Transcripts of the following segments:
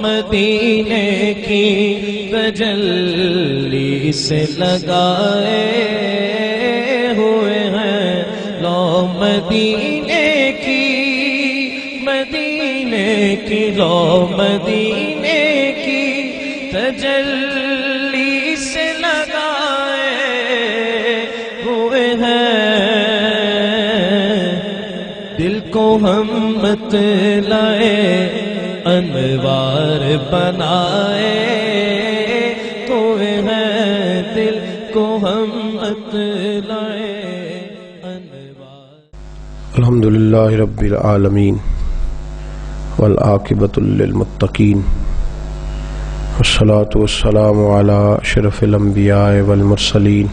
مدینے کی تجلی سے لگائے ہوئے ہیں، لو مدینے کی لو مدینے کی تجلی سے لگائے ہوئے ہیں، دل کو ہم مطلعے انوار بنائے ہوئے ہیں، دل کو ہم مطلعے انوار۔ الحمدللہ رب العالمین والعاقبۃ للمتقین، والصلاة والسلام علی اشرف الانبیاء والمرسلین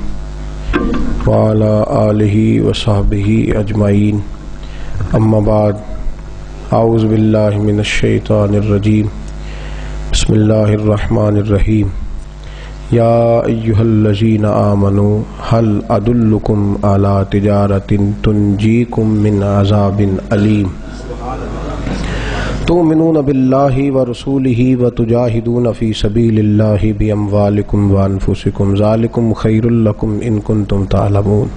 وعلی آلہ وصحبہ اجمعین، اما بعد، اعوذ باللہ من الشیطان الرجیم، بسم اللہ الرحمن الرحیم، یا ایہا الذین آمنوا هل ادلکم علی تجارۃ تنجیکم من عذاب علیم تؤمنون باللہ ورسولہ وتجاہدون فی سبیل اللہ باموالکم وانفسکم ذالکم خیر لکم ان کنتم تعلمون،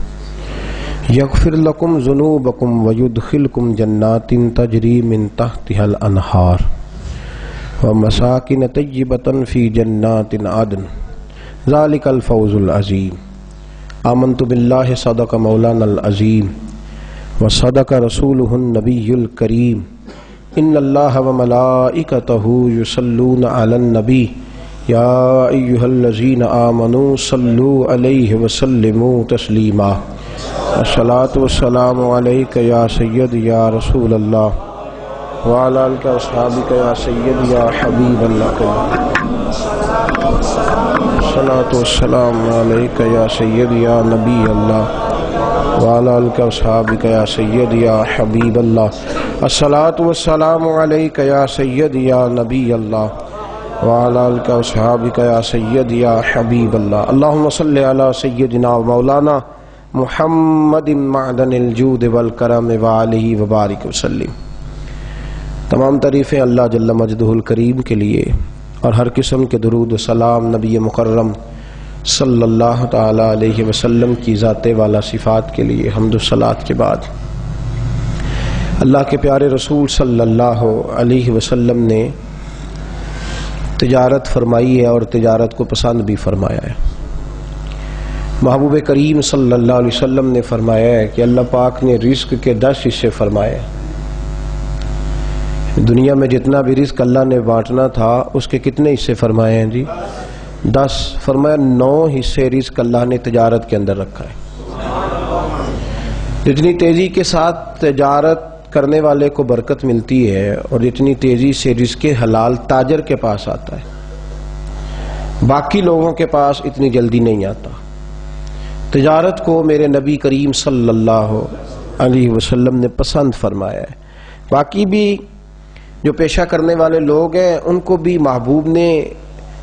یغفر لکم ذنوبکم ویدخلکم جنات تجری من تحتها الانہار ومساکن طیبۃ فی جنات عدن ذالک الفوز العظیم۔ آمنت باللہ صدق مولانا العظیم وصدق رسولہ النبی الکریم، ان اللہ وملائکتہ یصلون علی النبی یا ایہا الذین آمنوا صلوا علیہ وسلموا تسلیما۔ الصلاۃ والسلام علیک یا سید یا رسول اللہ وعلی آلک واصحابک یا سید یا حبیب اللہ۔ الصلاۃ والسلام علیک یا سید یا نبی اللہ وعلی آلک واصحابک یا سید یا حبیب اللہ۔ الصلاۃ والسلام علیک یا سید یا نبی اللہ وعلی آلک واصحابک یا سید یا حبیب اللہ۔ اللہم صلی علی سیدنا و مولانا محمد معدن الجود والکرم وآلہ وبارک وسلم۔ تمام تعریفیں اللہ جل مجدہ الکریم کے لیے، اور ہر قسم کے درود و سلام نبی مکرم صلی اللہ تعالی علیہ وسلم کی ذات والا صفات کے لیے۔ حمد و صلات کے بعد اللہ کے پیارے رسول صلی اللہ علیہ وسلم نے تجارت فرمائی ہے اور تجارت کو پسند بھی فرمایا ہے۔ محبوب کریم صلی اللہ علیہ وسلم نے فرمایا ہے کہ اللہ پاک نے رزق کے 10 حصے فرمائے۔ دنیا میں جتنا بھی رزق اللہ نے بانٹنا تھا اس کے کتنے حصے فرمائے ہیں جی؟ 10۔ فرمایا 9 حصے رزق اللہ نے تجارت کے اندر رکھا ہے۔ جتنی تیزی کے ساتھ تجارت کرنے والے کو برکت ملتی ہے اور جتنی تیزی سے رزق حلال تاجر کے پاس آتا ہے، باقی لوگوں کے پاس اتنی جلدی نہیں آتا۔ تجارت کو میرے نبی کریم صلی اللہ علیہ وسلم نے پسند فرمایا ہے۔ باقی بھی جو پیشہ کرنے والے لوگ ہیں ان کو بھی محبوب نے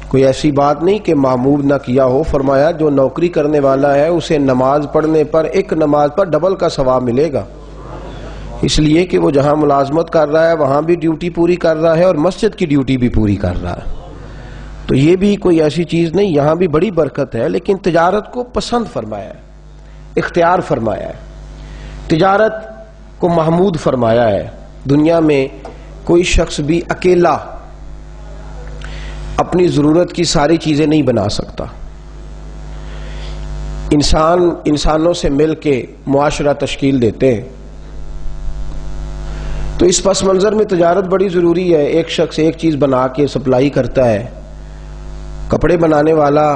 کوئی ایسی بات نہیں کہ محبوب نہ کیا ہو، فرمایا جو نوکری کرنے والا ہے اسے نماز پڑھنے پر ایک نماز پر ڈبل کا ثواب ملے گا، اس لیے کہ وہ جہاں ملازمت کر رہا ہے وہاں بھی ڈیوٹی پوری کر رہا ہے اور مسجد کی ڈیوٹی بھی پوری کر رہا ہے۔ تو یہ بھی کوئی ایسی چیز نہیں، یہاں بھی بڑی برکت ہے، لیکن تجارت کو پسند فرمایا ہے، اختیار فرمایا ہے، تجارت کو محمود فرمایا ہے۔ دنیا میں کوئی شخص بھی اکیلا اپنی ضرورت کی ساری چیزیں نہیں بنا سکتا۔ انسانوں سے مل کے معاشرہ تشکیل دیتے ہیں، تو اس پس منظر میں تجارت بڑی ضروری ہے۔ ایک شخص ایک چیز بنا کے سپلائی کرتا ہے، کپڑے بنانے والا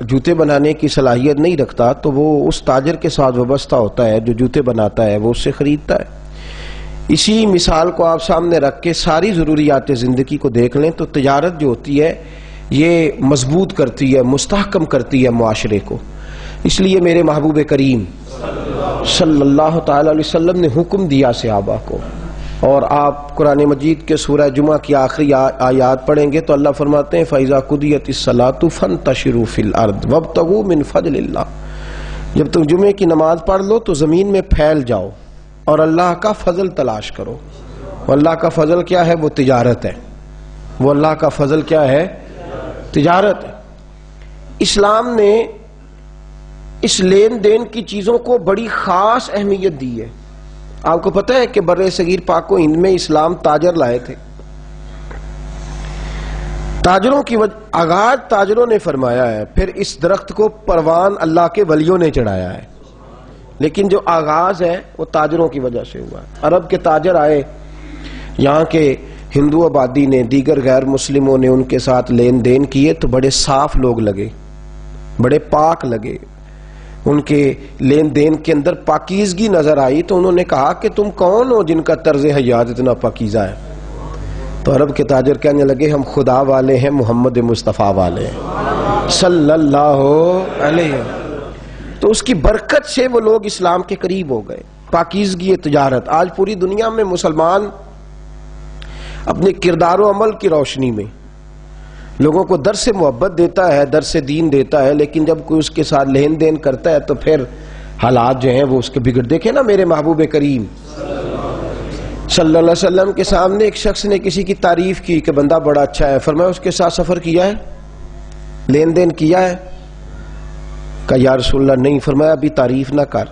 جوتے بنانے کی صلاحیت نہیں رکھتا تو وہ اس تاجر کے ساتھ وابستہ ہوتا ہے جو جوتے بناتا ہے، وہ اس سے خریدتا ہے۔ اسی مثال کو آپ سامنے رکھ کے ساری ضروریات زندگی کو دیکھ لیں تو تجارت جو ہوتی ہے یہ مضبوط کرتی ہے، مستحکم کرتی ہے معاشرے کو۔ اس لیے میرے محبوب کریم صلی اللہ تعالی علیہ وسلم نے حکم دیا صحابہ کو، اور آپ قرآن مجید کے سورہ جمعہ کی آخری آیات پڑھیں گے تو اللہ فرماتے ہیں فَإِذَا قُضِيَتِ الصَّلَاةُ فَانتَشِرُوا فِي الْأَرْضِ وَابْتَغُوا مِنْ فَضْلِ اللَّهِ۔ جب تم جمعے کی نماز پڑھ لو تو زمین میں پھیل جاؤ اور اللہ کا فضل تلاش کرو۔ اور اللہ کا فضل کیا ہے؟ وہ تجارت ہے۔ وہ اللہ کا فضل کیا ہے؟ تجارت ہے۔ اسلام نے اس لین دین کی چیزوں کو بڑی خاص اہمیت دی ہے۔ آپ کو پتہ ہے کہ بر صغیر پاک و ہند میں اسلام تاجر لائے تھے۔ تاجروں کی آغاز تاجروں نے فرمایا ہے، پھر اس درخت کو پروان اللہ کے ولیوں نے چڑھایا ہے، لیکن جو آغاز ہے وہ تاجروں کی وجہ سے ہوا ہے۔ عرب کے تاجر آئے، یہاں کے ہندو آبادی نے، دیگر غیر مسلموں نے ان کے ساتھ لین دین کیے تو بڑے صاف لوگ لگے، بڑے پاک لگے، ان کے لین دین کے اندر پاکیزگی نظر آئی، تو انہوں نے کہا کہ تم کون ہو جن کا طرز حیات اتنا پاکیزہ ہے؟ تو عرب کے تاجر کہنے لگے ہم خدا والے ہیں، محمد مصطفیٰ والے ہیں صلی اللہ علیہ وسلم۔ تو اس کی برکت سے وہ لوگ اسلام کے قریب ہو گئے۔ پاکیزگی تجارت، آج پوری دنیا میں مسلمان اپنے کردار و عمل کی روشنی میں لوگوں کو درس محبت دیتا ہے، درس دین دیتا ہے، لیکن جب کوئی اس کے ساتھ لین دین کرتا ہے تو پھر حالات جو ہیں وہ اس کے بگڑ۔ دیکھیں نا میرے محبوب کریم صلی اللہ علیہ وسلم کے سامنے ایک شخص نے کسی کی تعریف کی کہ بندہ بڑا اچھا ہے، فرمایا اس کے ساتھ سفر کیا ہے، لین دین کیا ہے؟ کہا یا رسول اللہ نہیں۔ فرمایا ابھی تعریف نہ کر،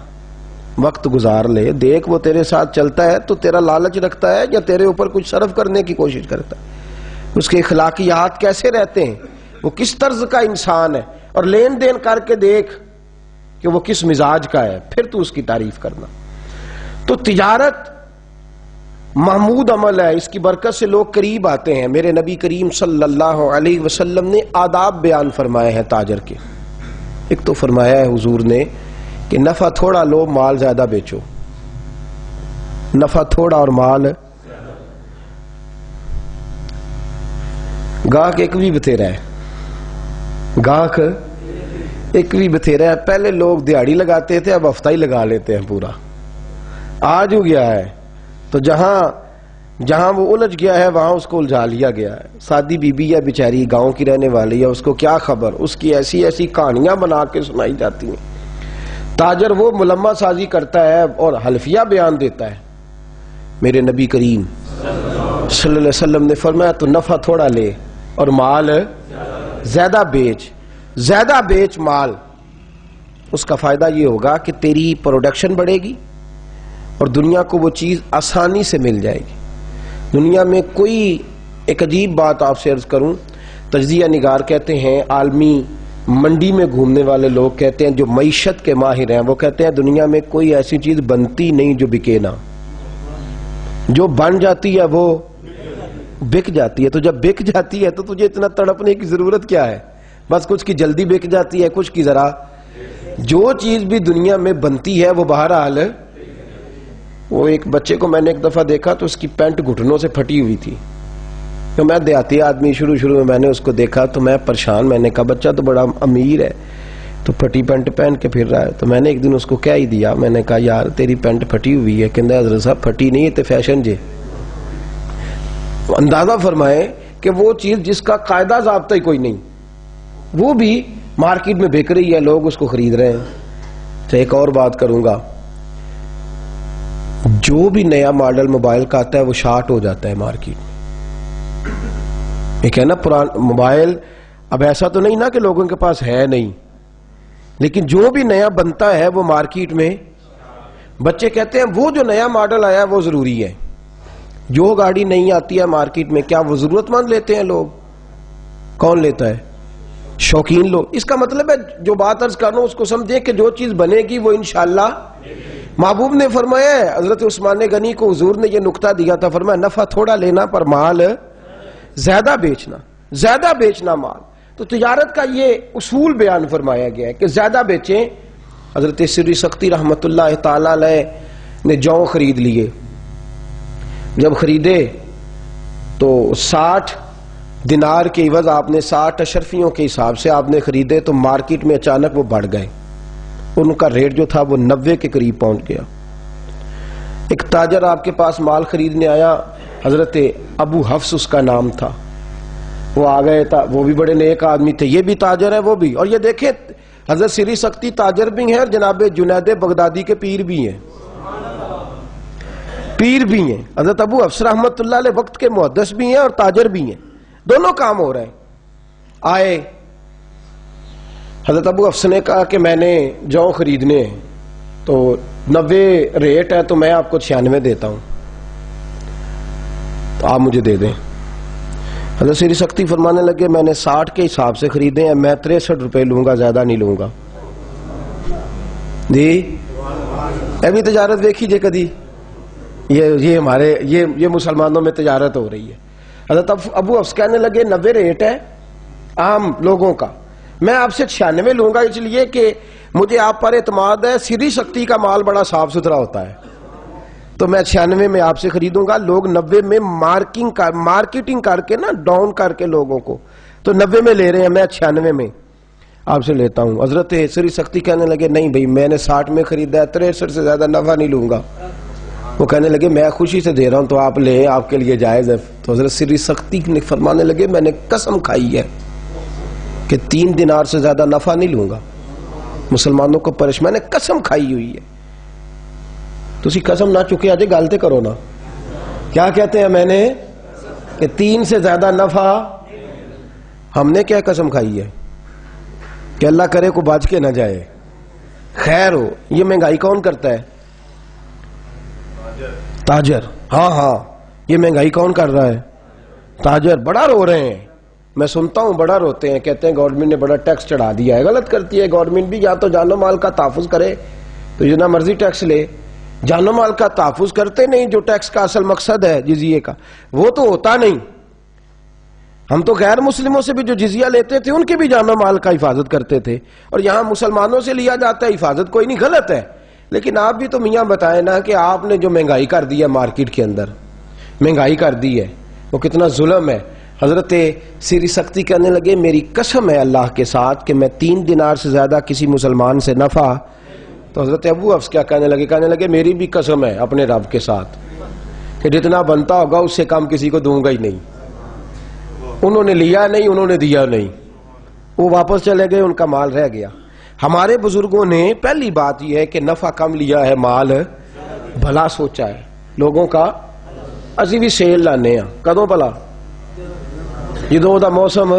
وقت گزار لے، دیکھ وہ تیرے ساتھ چلتا ہے تو تیرا لالچ رکھتا ہے یا تیرے اوپر کچھ صرف کرنے کی کوشش کرتا ہے، اس کے اخلاقیات کیسے رہتے ہیں، وہ کس طرز کا انسان ہے، اور لین دین کر کے دیکھ کہ وہ کس مزاج کا ہے، پھر تو اس کی تعریف کرنا۔ تو تجارت محمود عمل ہے، اس کی برکت سے لوگ قریب آتے ہیں۔ میرے نبی کریم صلی اللہ علیہ وسلم نے آداب بیان فرمائے ہیں تاجر کے۔ ایک تو فرمایا ہے حضور نے کہ نفع تھوڑا لو، مال زیادہ بیچو۔ نفع تھوڑا اور مال، گاہک ایک بھی بتھیرا ہے، گاہک ایک بھی بتھیرا ہے۔ پہلے لوگ دیہاڑی لگاتے تھے، اب ہفتہ ہی لگا لیتے ہیں پورا۔ آج ہو گیا ہے تو جہاں وہ الجھ گیا ہے وہاں اس کو الجھا لیا گیا ہے۔ سادی بی بی ہے بیچاری، گاؤں کی رہنے والی ہے، اس کو کیا خبر، اس کی ایسی ایسی کہانیاں بنا کے سنائی جاتی ہیں۔ تاجر وہ ملمہ سازی کرتا ہے اور حلفیہ بیان دیتا ہے۔ میرے نبی کریم صلی اللہ علیہ وسلم نے فرمایا تو نفع تھوڑا لے اور مال زیادہ بیچ، زیادہ بیچ مال۔ اس کا فائدہ یہ ہوگا کہ تیری پروڈکشن بڑھے گی اور دنیا کو وہ چیز آسانی سے مل جائے گی۔ دنیا میں کوئی ایک عجیب بات آپ سے عرض کروں، تجزیہ نگار کہتے ہیں، عالمی منڈی میں گھومنے والے لوگ کہتے ہیں، جو معیشت کے ماہر ہیں وہ کہتے ہیں دنیا میں کوئی ایسی چیز بنتی نہیں جو بکے نہ، جو بن جاتی ہے وہ بک جاتی ہے۔ تو جب بک جاتی ہے تو تجھے اتنا تڑپنے کی ضرورت کیا ہے؟ بس کچھ کی جلدی بک جاتی ہے، کچھ کی ذرا۔ جو چیز بھی دنیا میں بنتی ہے وہ بہرحال، وہ ایک بچے کو میں نے ایک دفعہ دیکھا تو اس کی پینٹ گھٹنوں سے پھٹی ہوئی تھی۔ تو میں دیہاتی آدمی، شروع میں نے اس کو دیکھا تو میں پریشان، میں نے کہا بچہ تو بڑا امیر ہے تو پھٹی پینٹ پہن کے پھر رہا ہے۔ تو میں نے ایک دن اس کو کہہ ہی دیا، میں نے کہا یار تیری پینٹ پھٹی ہوئی ہے، کہندا حضرت صاحب پھٹی نہیں ہے تے فیشن جے۔ اندازہ فرمائے کہ وہ چیز جس کا قاعدہ ضابطہ ہی کوئی نہیں، وہ بھی مارکیٹ میں بک رہی ہے، لوگ اس کو خرید رہے ہیں۔ تو ایک اور بات کروں گا، جو بھی نیا ماڈل موبائل کا آتا ہے وہ شارٹ ہو جاتا ہے مارکیٹ میں۔ ایک ہے نا پرانا موبائل، اب ایسا تو نہیں نا کہ لوگوں کے پاس ہے نہیں، لیکن جو بھی نیا بنتا ہے وہ مارکیٹ میں، بچے کہتے ہیں وہ جو نیا ماڈل آیا ہے وہ ضروری ہے۔ جو گاڑی نہیں آتی ہے مارکیٹ میں کیا وہ ضرورت مند لیتے ہیں لوگ؟ کون لیتا ہے؟ شوقین لوگ۔ اس کا مطلب ہے جو بات عرض کر رہا ہوں اس کو سمجھیں کہ جو چیز بنے گی وہ انشاءاللہ، محبوب نے فرمایا ہے، حضرت عثمان غنی کو حضور نے یہ نقطہ دیا تھا، فرمایا نفع تھوڑا لینا پر مال زیادہ بیچنا، زیادہ بیچنا مال۔ تو تجارت کا یہ اصول بیان فرمایا گیا ہے کہ زیادہ بیچیں۔ حضرت سری سختی رحمت اللہ تعالی علیہ نے جو خرید لیے، جب خریدے تو 60 دینار کے عوض آپ نے 60 اشرفیوں کے حساب سے آپ نے خریدے، تو مارکیٹ میں اچانک وہ بڑھ گئے، ان کا ریٹ جو تھا وہ 90 کے قریب پہنچ گیا۔ ایک تاجر آپ کے پاس مال خریدنے آیا، حضرت ابو حفص اس کا نام تھا، وہ آ گئے تھا، وہ بھی بڑے نیک آدمی تھے، یہ بھی تاجر ہے وہ بھی، اور یہ دیکھیں حضرت سری سختی تاجر بھی ہیں اور جناب جنید بغدادی کے پیر بھی ہیں، پیر بھی ہیں۔ حضرت ابو حفص رحمت اللہ علیہ وقت کے محدث بھی ہیں اور تاجر بھی ہیں۔ دونوں کام ہو رہے ہیں. آئے حضرت ابو حفص نے کہا کہ میں نے جو خریدنے ہیں تو 90 ریٹ ہے تو میں آپ کو 96 دیتا ہوں, تو آپ مجھے دے دیں. حضرت سری سختی فرمانے لگے میں نے 60 کے حساب سے خریدے ہیں, میں 63 روپے لوں گا, زیادہ نہیں لوں گا. جی ابھی تجارت دیکھی جے کدی, یہ ہمارے یہ مسلمانوں میں تجارت ہو رہی ہے. حضرت ابو حفص کہنے لگے 90 ریٹ ہے عام لوگوں کا, میں آپ سے 96 لوں گا, اس لیے کہ مجھے آپ پر اعتماد ہے, سری سختی کا مال بڑا صاف ستھرا ہوتا ہے, تو میں 96 میں آپ سے خریدوں گا. لوگ 90 میں مارکیٹنگ کر کے نا ڈاؤن کر کے لوگوں کو تو 90 میں لے رہے ہیں, میں 96 میں آپ سے لیتا ہوں. حضرت سری سختی کہنے لگے نہیں بھائی میں نے 60 میں خریدا ہے, 63 سے زیادہ نفع نہیں لوں گا. وہ کہنے لگے میں خوشی سے دے رہا ہوں تو آپ لیں, آپ کے لیے جائز ہے. تو حضرت سری سختی نے فرمانے لگے میں نے قسم کھائی ہے کہ 3 دینار سے زیادہ نفع نہیں لوں گا, مسلمانوں کو میں نے قسم کھائی ہوئی ہے. تسی قسم نہ چکے آجے گالتے کرو نا, کیا کہتے ہیں میں نے کہ 3 سے زیادہ نفع. ہم نے کیا قسم کھائی ہے کہ اللہ کرے کو بچ کے نہ جائے, خیر ہو. یہ مہنگائی کون کرتا ہے؟ تاجر. ہاں یہ مہنگائی کون کر رہا ہے؟ تاجر. بڑا رو رہے ہیں, میں سنتا ہوں بڑا روتے ہیں, کہتے ہیں گورنمنٹ نے بڑا ٹیکس چڑھا دیا ہے. غلط کرتی ہے گورنمنٹ بھی, یا تو جان و مال کا تحفظ کرے تو جتنا مرضی ٹیکس لے, جان و مال کا تحفظ کرتے نہیں. جو ٹیکس کا اصل مقصد ہے جزیے کا وہ تو ہوتا نہیں. ہم تو غیر مسلموں سے بھی جو جزیہ لیتے تھے ان کی بھی جان و مال کا حفاظت کرتے تھے, اور یہاں مسلمانوں سے لیا جاتا ہے, حفاظت کوئی نہیں, غلط ہے. لیکن آپ بھی تو میاں بتائیں نا کہ آپ نے جو مہنگائی کر دی ہے مارکیٹ کے اندر, مہنگائی کر دی ہے, وہ کتنا ظلم ہے. حضرت سری سختی کہنے لگے میری قسم ہے اللہ کے ساتھ کہ میں 3 دینار سے زیادہ کسی مسلمان سے نفع. تو حضرت ابو حفص کیا کہنے لگے میری بھی قسم ہے اپنے رب کے ساتھ کہ جتنا بنتا ہوگا اس سے کم کسی کو دوں گا ہی نہیں. انہوں نے لیا نہیں, انہوں نے دیا نہیں, وہ واپس چلے گئے, ان کا مال رہ گیا. ہمارے بزرگوں نے پہلی بات یہ ہے کہ نفع کم لیا ہے, مال بھلا سوچا ہے لوگوں کا. اسی بھی سیل لانے ہیں کدوں بھلا جدوں دا موسم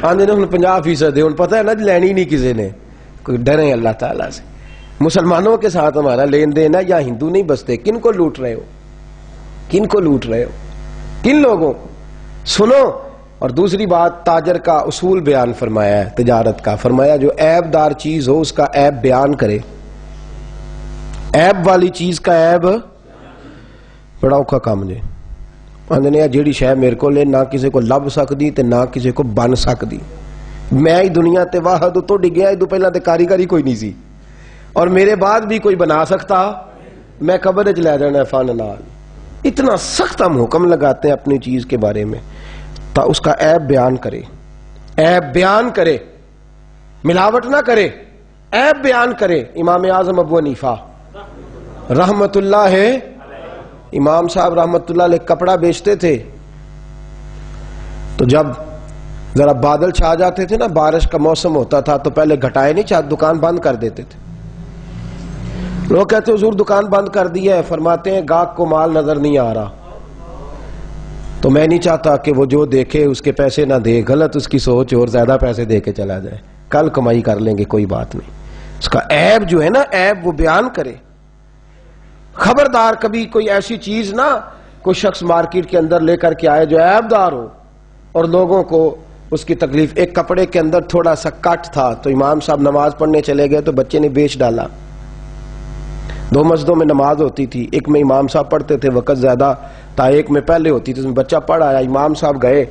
آندے نے 50% ہن پتہ ہے نا لینی نہیں کسی نے, کوئی ڈرے اللہ تعالیٰ سے. مسلمانوں کے ساتھ ہمارا لین دین ہے, یا ہندو نہیں بستے. کن کو لوٹ رہے ہو, کن کو لوٹ رہے ہو, کن لوگوں کو؟ سنو. اور دوسری بات تاجر کا اصول بیان فرمایا ہے تجارت کا, فرمایا جو عیب دار چیز ہو اس کا عیب بیان کرے. عیب والی چیز کا عیب بڑا اوکھا کام جے. آندے جیڑی شے میرے کو لے نہ کسی کو لب سکتی تے نہ کسی کو بن سکتی. میں ہی دنیا تے واحد تو ڈگیا, ادو پہلا تے کاریگری کوئی نہیں سی, اور میرے بعد بھی کوئی بنا سکتا, میں قبر وچ لے جانا فن نال. اتنا سخت ہم حکم لگاتے ہیں اپنی چیز کے بارے میں, تا اس کا عیب بیان کرے, عیب بیان کرے, ملاوٹ نہ کرے, عیب بیان کرے. امام اعظم ابو حنیفہ رحمت اللہ ہے, امام صاحب رحمت اللہ علیہ کپڑا بیچتے تھے, تو جب ذرا بادل چھا جاتے تھے نا, بارش کا موسم ہوتا تھا, تو پہلے گھٹائے نہیں چاہتے, دکان بند کر دیتے تھے. لوگ کہتے حضور دکان بند کر دی ہے, فرماتے ہیں گاہک کو مال نظر نہیں آ رہا, تو میں نہیں چاہتا کہ وہ جو دیکھے اس کے پیسے نہ دے, غلط اس کی سوچ اور زیادہ پیسے دے کے چلا جائے, کل کمائی کر لیں گے کوئی بات نہیں. اس کا عیب جو ہے نا, عیب وہ بیان کرے. خبردار کبھی کوئی ایسی چیز نہ کوئی شخص مارکیٹ کے اندر لے کر کے آئے جو عیب دار ہو اور لوگوں کو اس کی تکلیف. ایک کپڑے کے اندر تھوڑا سا کٹ تھا, تو امام صاحب نماز پڑھنے چلے گئے, تو بچے نے بیچ ڈالا. 2 مسجدوں میں نماز ہوتی تھی, ایک میں امام صاحب پڑھتے تھے, وقت زیادہ تھا, ایک میں پہلے ہوتی تھی, اس میں بچہ پڑھ آیا, امام صاحب گئے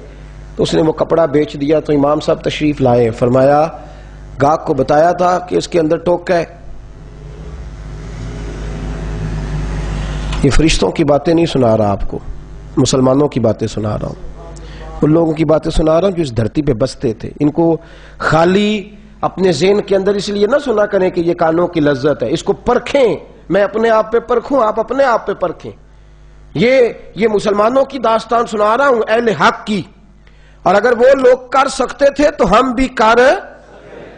تو اس نے وہ کپڑا بیچ دیا. تو امام صاحب تشریف لائے, فرمایا گاہک کو بتایا تھا کہ اس کے اندر ٹوک ہے. یہ فرشتوں کی باتیں نہیں سنا رہا آپ کو, مسلمانوں کی باتیں سنا رہا ہوں, ان لوگوں کی باتیں سنا رہا ہوں جو اس دھرتی پہ بستے تھے. ان کو خالی اپنے ذہن کے اندر اس لیے نہ سنا کریں کہ یہ کانوں کی لذت ہے, اس کو پرکھیں. میں اپنے آپ پہ پرکھوں, آپ اپنے آپ پہ پرکھیں. یہ مسلمانوں کی داستان سنا رہا ہوں, اہل حق کی, اور اگر وہ لوگ کر سکتے تھے تو ہم بھی کر.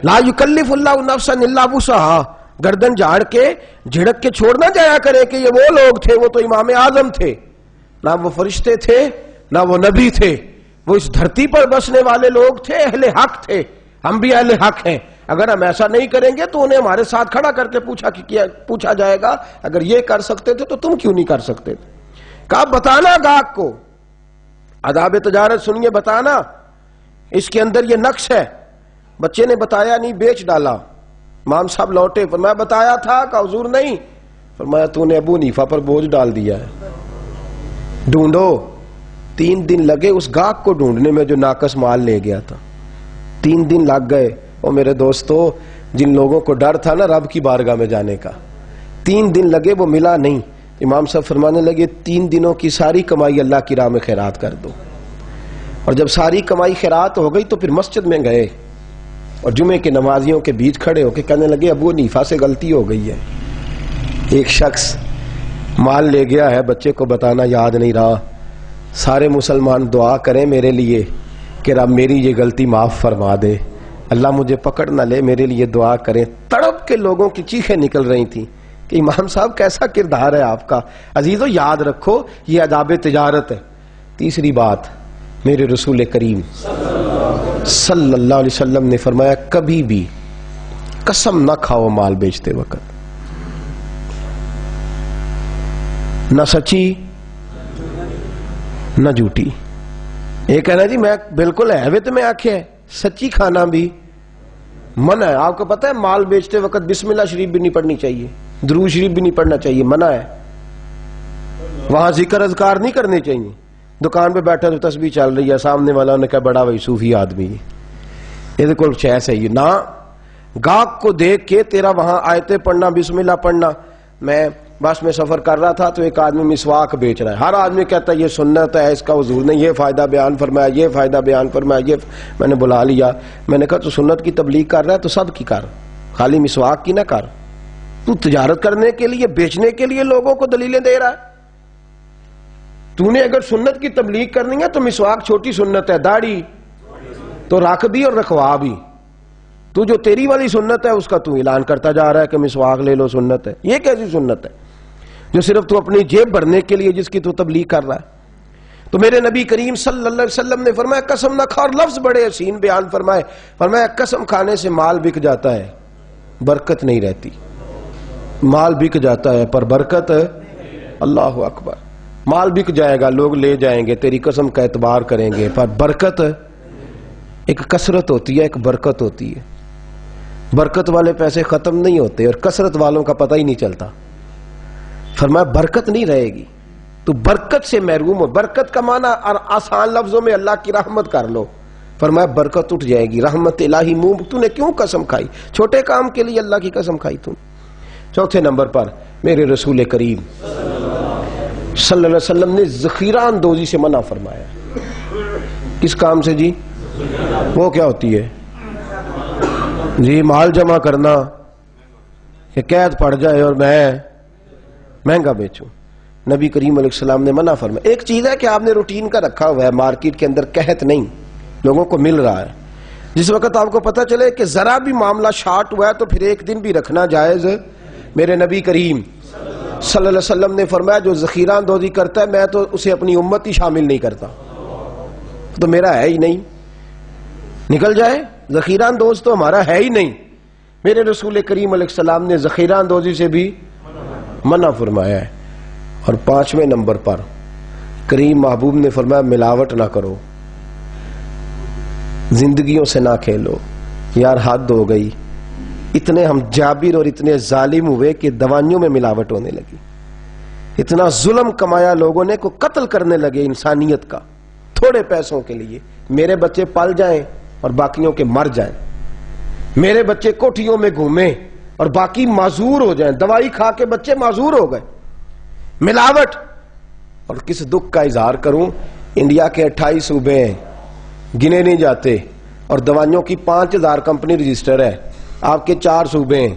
لا یکلف اللہ نفسا الا وسعہا, گردن جھاڑ کے جھڑک کے چھوڑ نہ جایا کرے کہ یہ وہ لوگ تھے, وہ تو امام اعظم تھے, نہ وہ فرشتے تھے نہ وہ نبی تھے, وہ اس دھرتی پر بسنے والے لوگ تھے، اہل حق تھے، ہم بھی اہل حق ہیں. اگر ہم ایسا نہیں کریں گے تو انہیں ہمارے ساتھ کھڑا کر کے پوچھا جائے گا اگر یہ کر سکتے تھے تو تم کیوں نہیں کر سکتے تھے. کہا بتانا گاہک کو، آداب تجارت سنیے، بتانا اس کے اندر یہ نقص ہے. بچے نے بتایا نہیں، بیچ ڈالا. امام صاحب لوٹے، فرمایا بتایا تھا؟ کہا حضور نہیں. فرمایا تو نے ابو حنیفہ پر بوجھ ڈال دیا ہے، ڈھونڈو. 3 دن لگے اس گاہک کو ڈھونڈنے میں جو ناقص مال لے گیا تھا. 3 دن لگ گئے. اور میرے دوستو، جن لوگوں کو ڈر تھا نا رب کی بارگاہ میں جانے کا، 3 دن لگے، وہ ملا نہیں. امام صاحب فرمانے لگے 3 دنوں کی ساری کمائی اللہ کی راہ میں خیرات کر دو. اور جب ساری کمائی خیرات ہو گئی تو پھر مسجد میں گئے اور جمعے کے نمازیوں کے بیچ کھڑے ہو کے کہنے لگے ابو حنیفہ سے غلطی ہو گئی ہے. ایک شخص مال لے گیا ہے، بچے کو بتانا یاد نہیں رہا. سارے مسلمان دعا کریں میرے لیے کہ رب میری یہ غلطی معاف فرما دے، اللہ مجھے پکڑ نہ لے، میرے لیے دعا کریں. تڑپ کے لوگوں کی چیخیں نکل رہی تھیں کہ امام صاحب کیسا کردار ہے آپ کا. عزیزو یاد رکھو یہ آداب تجارت ہے. تیسری بات، میرے رسول کریم صلی اللہ علیہ وسلم نے فرمایا کبھی بھی قسم نہ کھاؤ مال بیچتے وقت، نہ سچی نہ جھوٹی. یہ کہنا جی میں بالکل ہے تو میں آنکھیں سچی کھانا بھی منع ہے. آپ کو پتہ ہے مال بیچتے وقت بسم اللہ شریف بھی نہیں پڑھنی چاہیے، درود شریف بھی نہیں پڑھنا چاہیے، منع ہے. وہاں ذکر اذکار نہیں کرنے چاہیے. دکان پہ بیٹھا تو تسبیح چل رہی ہے، سامنے والا نے کہا بڑا وہی صوفی آدمی، یہ کوئی چیز ہے یہ نہ. گاہک کو دیکھ کے تیرا وہاں آیتیں پڑھنا، بسم اللہ پڑھنا. میں بس میں سفر کر رہا تھا تو ایک آدمی مسواک بیچ رہا ہے. ہر آدمی کہتا ہے یہ سنت ہے، اس کا حضور نے یہ فائدہ بیان فرمایا، یہ فائدہ بیان فرمایا، یہ میں نے بلا لیا. میں نے کہا تو سنت کی تبلیغ کر رہا ہے تو سب کی کر، خالی مسواک کی نہ کر. تو تجارت کرنے کے لیے، بیچنے کے لیے لوگوں کو دلیلیں دے رہا ہے. تو نے اگر سنت کی تبلیغ کرنی ہے تو مسواک چھوٹی سنت ہے، داڑھی تو رکھ بھی اور رکھوا بھی. تو جو تیری والی سنت ہے اس کا تو اعلان کرتا جا رہا ہے کہ مسواک لے لو سنت ہے. یہ کیسی سنت ہے جو صرف تو اپنی جیب بھرنے کے لیے جس کی تو تبلیغ کر رہا ہے؟ تو میرے نبی کریم صلی اللہ علیہ وسلم نے فرمایا قسم نہ کھا. اور لفظ بڑے حسین بیان فرمائے، فرمایا قسم کھانے سے مال بک جاتا ہے، برکت نہیں رہتی. مال بک جاتا ہے پر برکت، اللہ اکبر. مال بک جائے گا، لوگ لے جائیں گے، تیری قسم کا اعتبار کریں گے، پر برکت ایک کثرت ہوتی ہے، ایک برکت ہوتی ہے. برکت والے پیسے ختم نہیں ہوتے اور کثرت والوں کا پتہ ہی نہیں چلتا. فرمایا برکت نہیں رہے گی، تو برکت سے محروم ہو. برکت کا معنی اور آسان لفظوں میں اللہ کی رحمت کر لو. فرمایا برکت اٹھ جائے گی، رحمت الہی منہ. تو نے کیوں قسم کھائی؟ چھوٹے کام کے لیے اللہ کی قسم کھائی تو. چوتھے نمبر پر میرے رسول کریم صلی اللہ علیہ وسلم نے ذخیرہ اندوزی سے منع فرمایا. کس کام سے جی؟ وہ کیا ہوتی ہے جی؟ مال جمع کرنا کہ قید پڑ جائے اور میں مہنگا بیچوں. نبی کریم علیہ السلام نے منع فرمایا. ایک چیز ہے کہ آپ نے روٹین کا رکھا ہوا ہے، مارکیٹ کے اندر قحط نہیں، لوگوں کو مل رہا ہے. جس وقت آپ کو پتہ چلے کہ ذرا بھی معاملہ شارٹ ہوا ہے تو پھر ایک دن بھی رکھنا جائز. میرے نبی کریم صلی اللہ علیہ وسلم نے فرمایا جو ذخیرہ اندوزی کرتا ہے میں تو اسے اپنی امت ہی شامل نہیں کرتا. تو میرا ہے ہی نہیں، نکل جائے. ذخیرہ اندوز تو ہمارا ہے ہی نہیں. میرے رسول کریم علیہ السلام نے ذخیرہ اندوزی سے بھی منع فرمایا ہے. اور 5ویں نمبر پر کریم محبوب نے فرمایا ملاوٹ نہ کرو، زندگیوں سے نہ کھیلو. یار حد ہو گئی. اتنے ہم جابر اور اتنے ظالم ہوئے کہ دوائیوں میں ملاوٹ ہونے لگی. اتنا ظلم کمایا لوگوں نے کو قتل کرنے لگے انسانیت کا تھوڑے پیسوں کے لیے. میرے بچے پل جائیں اور باقیوں کے مر جائیں. میرے بچے کوٹھیوں میں گھومیں اور باقی معذور ہو جائیں. دوائی کھا کے بچے معذور ہو گئے. ملاوٹ. اور کس دکھ کا اظہار کروں، انڈیا کے 28 صوبے ہیں، گنے نہیں جاتے، اور دوائیوں کی 5000 کمپنی رجسٹر ہے. آپ کے 4 صوبے ہیں،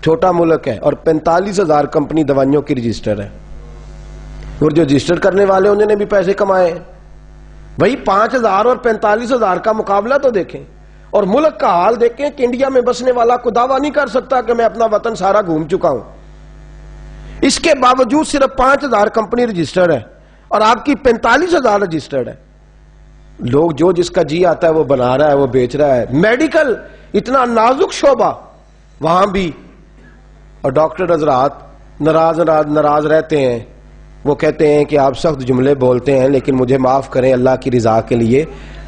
چھوٹا ملک ہے، اور 45,000 کمپنی دوائیوں کی رجسٹر ہے. اور جو رجسٹر کرنے والے انہوں نے بھی پیسے کمائے ہیں. بھائی 5,000 اور 45,000 کا مقابلہ تو دیکھیں. اور ملک کا حال دیکھیں کہ انڈیا میں بسنے والا کو دعویٰ نہیں کر سکتا کہ میں اپنا وطن سارا گھوم چکا ہوں. اس کے باوجود صرف 5,000 کمپنی رجسٹر ہے اور آپ کی 45,000 رجسٹرڈ ہے. لوگ جو جس کا جی آتا ہے وہ بنا رہا ہے، وہ بیچ رہا ہے. میڈیکل اتنا نازک شعبہ، وہاں بھی. اور ڈاکٹر حضرات ناراض رہتے ہیں. وہ کہتے ہیں کہ آپ سخت جملے بولتے ہیں لیکن مجھے معاف کریں اللہ کی رضا کے لیے،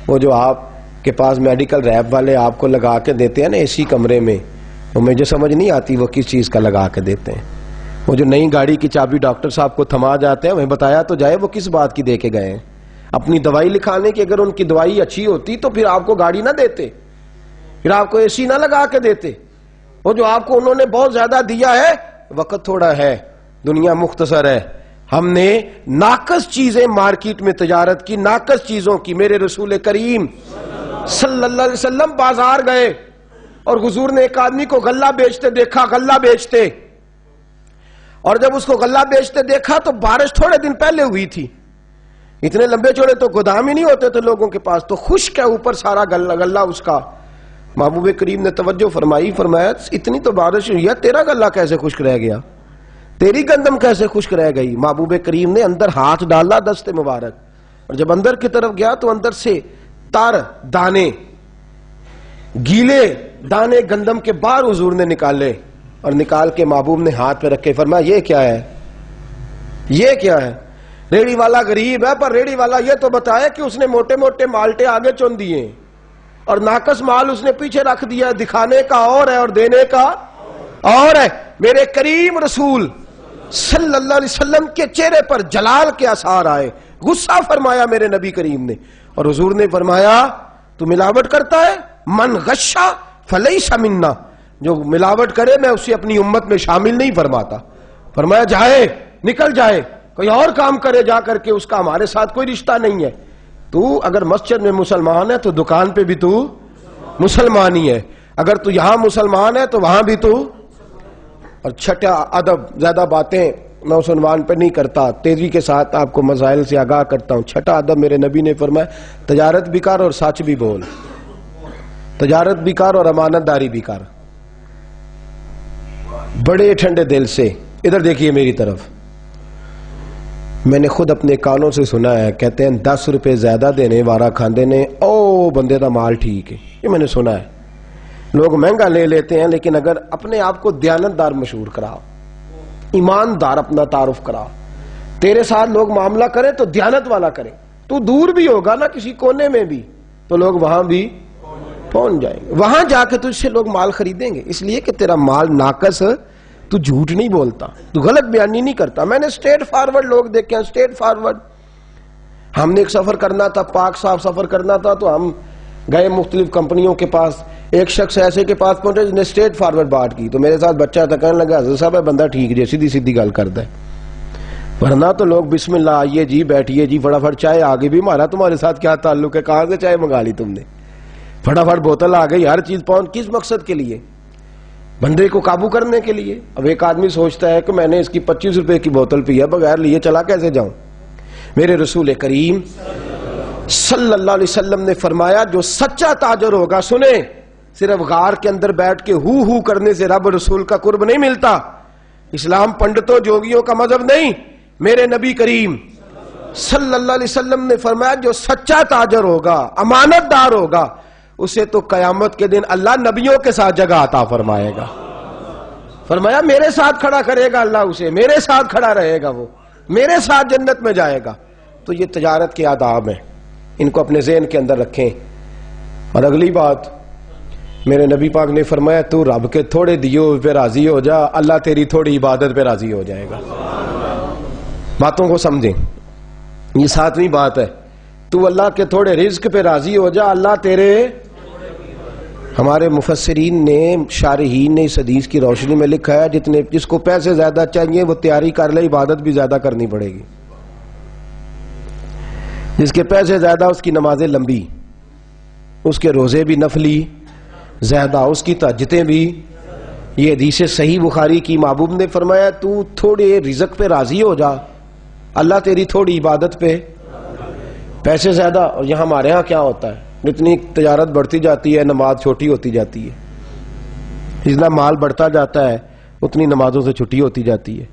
وہ جو آپ کے پاس میڈیکل ریپ والے آپ کو لگا کے دیتے ہیں نا اسی کمرے میں، وہ مجھے سمجھ نہیں آتی وہ کس چیز کا لگا کے دیتے ہیں. وہ جو نئی گاڑی کی چابی ڈاکٹر صاحب کو تھما جاتے ہیں، انہیں بتایا تو جائے وہ کس بات کی دے کے گئے ہیں. اپنی دوائی لکھانے کی، اگر ان کی دوائی اچھی ہوتی تو پھر آپ کو گاڑی نہ دیتے، پھر آپ کو اے سی نہ لگا کے دیتے. وہ جو آپ کو انہوں نے بہت زیادہ دیا ہے، وقت تھوڑا ہے، دنیا مختصر ہے. ہم نے ناقص چیزیں مارکیٹ میں تجارت کی، ناقص چیزوں کی. میرے رسول کریم صلی اللہ علیہ وسلم بازار گئے اور حضور نے ایک آدمی کو غلہ بیچتے دیکھا، غلہ بیچتے. اور جب اس کو غلہ بیچتے دیکھا تو بارش تھوڑے دن پہلے ہوئی تھی، اتنے لمبے چوڑے تو گودام ہی نہیں ہوتے تھے لوگوں کے پاس، تو خشک ہے اوپر سارا غلہ اس کا. محبوب کریم نے توجہ فرمائی، فرمایا اتنی تو بارش ہوئی ہے، تیرا غلہ کیسے خشک رہ گیا، تیری گندم کیسے خشک رہ گئی؟ محبوب کریم نے اندر ہاتھ ڈالا دست مبارک، اور جب اندر کی طرف گیا تو اندر سے تر دانے، گیلے دانے گندم کے باہر حضور نے نکالے، اور نکال کے محبوب نے ہاتھ پہ رکھے. فرمایا یہ کیا ہے، یہ کیا ہے؟ ریڑی والا غریب ہے، پر ریڑی والا یہ تو بتایا کہ اس نے موٹے موٹے مالٹے آگے چن دیے اور ناقص مال اس نے پیچھے رکھ دیا. دکھانے کا اور ہے اور دینے کا اور ہے. میرے کریم رسول صلی اللہ علیہ وسلم کے چہرے پر جلال کے آثار آئے، غصہ فرمایا میرے نبی کریم نے، اور حضور نے فرمایا تو ملاوٹ کرتا ہے، من غشا فلیس منا، جو ملاوٹ کرے میں اسے اپنی امت میں شامل نہیں فرماتا. فرمایا جائے، نکل جائے، کوئی اور کام کرے جا کر کے، اس کا ہمارے ساتھ کوئی رشتہ نہیں ہے. تو اگر مسجد میں مسلمان ہے تو دکان پہ بھی تو مسلمان ہی ہے، اگر تو یہاں مسلمان ہے تو وہاں بھی تو. اور چھٹا ادب، زیادہ باتیں میں اس عنوان پہ نہیں کرتا، تیزی کے ساتھ آپ کو مسائل سے آگاہ کرتا ہوں. چھٹا ادب میرے نبی نے فرمایا تجارت بھی کر اور سچ بھی بول، تجارت بھی کر اور امانت داری بھی کر. بڑے ٹھنڈے دل سے ادھر دیکھیے میری طرف، میں نے خود اپنے کانوں سے سنا ہے، کہتے ہیں 10 روپے زیادہ دینے وارا کھاندے نے او بندے دا مال ٹھیک ہے. یہ میں نے سنا ہے، لوگ مہنگا لے لیتے ہیں، لیکن اگر اپنے آپ کو دیانتدار مشہور کرا، ایماندار اپنا تعارف کرا، تیرے ساتھ لوگ معاملہ کریں تو دیانت والا کریں. تو دور بھی ہوگا نا کسی کونے میں بھی تو لوگ وہاں بھی پہنچ جائیں گے، وہاں جا کے تجھ سے لوگ مال خریدیں گے، اس لیے کہ تیرا مال ناقص، تو جھوٹ نہیں بولتا، تو غلط بیانی نہیں کرتا. میں نے سٹیٹ فارورڈ لوگ دیکھے ہیں، سٹیٹ فارورڈ. ہم نے ایک سفر کرنا تھا، پاک صاحب سفر کرنا تھا، تو ہم گئے مختلف کمپنیوں کے پاس. ایک شخص ایسے کے پاس پہنچے جس نے سٹیٹ فارورڈ بات کی، تو میرے ساتھ بچہ تھا، کہنے لگا حضرت صاحب بندہ ٹھیک جی، سیدھی سیدھی گل کرتا ہے، ورنہ تو لوگ بسم اللہ آئیے جی بیٹھیے جی، فٹافٹ چائے آ گئی. بھی ہمارا تمہارے ساتھ کیا تعلق ہے، کہاں سے چائے منگا لی تم نے، فٹافٹ بوتل آ گئی، ہر چیز پہنچ. کس مقصد کے لیے؟ بندے کو قابو کرنے کے لیے. اب ایک آدمی سوچتا ہے کہ میں نے اس کی 25 روپے کی بوتل پی ہے، بغیر لیے چلا کیسے جاؤں. میرے رسول کریم صلی اللہ علیہ وسلم نے فرمایا جو سچا تاجر ہوگا، سنیں، صرف غار کے اندر بیٹھ کے ہو کرنے سے رب رسول کا قرب نہیں ملتا. اسلام پنڈتوں جوگیوں کا مذہب نہیں. میرے نبی کریم صلی اللہ علیہ وسلم نے فرمایا جو سچا تاجر ہوگا، امانت دار ہوگا، اسے تو قیامت کے دن اللہ نبیوں کے ساتھ جگہ عطا فرمائے گا. فرمایا میرے ساتھ کھڑا کرے گا اللہ اسے، میرے ساتھ کھڑا رہے گا، وہ میرے ساتھ جنت میں جائے گا. تو یہ تجارت کے آداب ہیں، ان کو اپنے ذہن کے اندر رکھیں. اور اگلی بات میرے نبی پاک نے فرمایا تو رب کے تھوڑے دیو پہ راضی ہو جا، اللہ تیری تھوڑی عبادت پہ راضی ہو جائے گا. باتوں کو سمجھیں، یہ 7ویں بات ہے. تو اللہ کے تھوڑے رزق پہ راضی ہو جا، اللہ تیرے. ہمارے مفسرین نے، شارحین نے اس حدیث کی روشنی میں لکھا ہے جس کو پیسے زیادہ چاہیے وہ تیاری کر لے، عبادت بھی زیادہ کرنی پڑے گی. جس کے پیسے زیادہ اس کی نمازیں لمبی، اس کے روزے بھی نفلی زیادہ، اس کی تہجدیں بھی. یہ حدیث صحیح بخاری کی. محبوب نے فرمایا تو تھوڑے رزق پہ راضی ہو جا، اللہ تیری تھوڑی عبادت پہ. پیسے زیادہ. اور یہاں ہمارے ہاں کیا ہوتا ہے، جتنی تجارت بڑھتی جاتی ہے نماز چھوٹی ہوتی جاتی ہے، جتنا مال بڑھتا جاتا ہے اتنی نمازوں سے چھٹی ہوتی جاتی ہے.